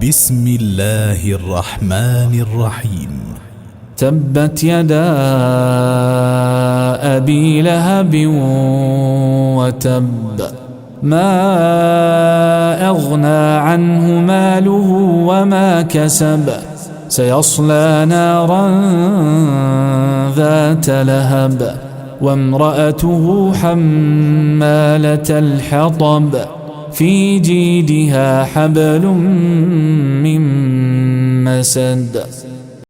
بسم الله الرحمن الرحيم. تبت يدا أبي لهب وتب، ما أغنى عنه ماله وما كسب، سيصلى نارا ذات لهب، وامرأته حمالة الحطب، في جيدها حبل من مسد.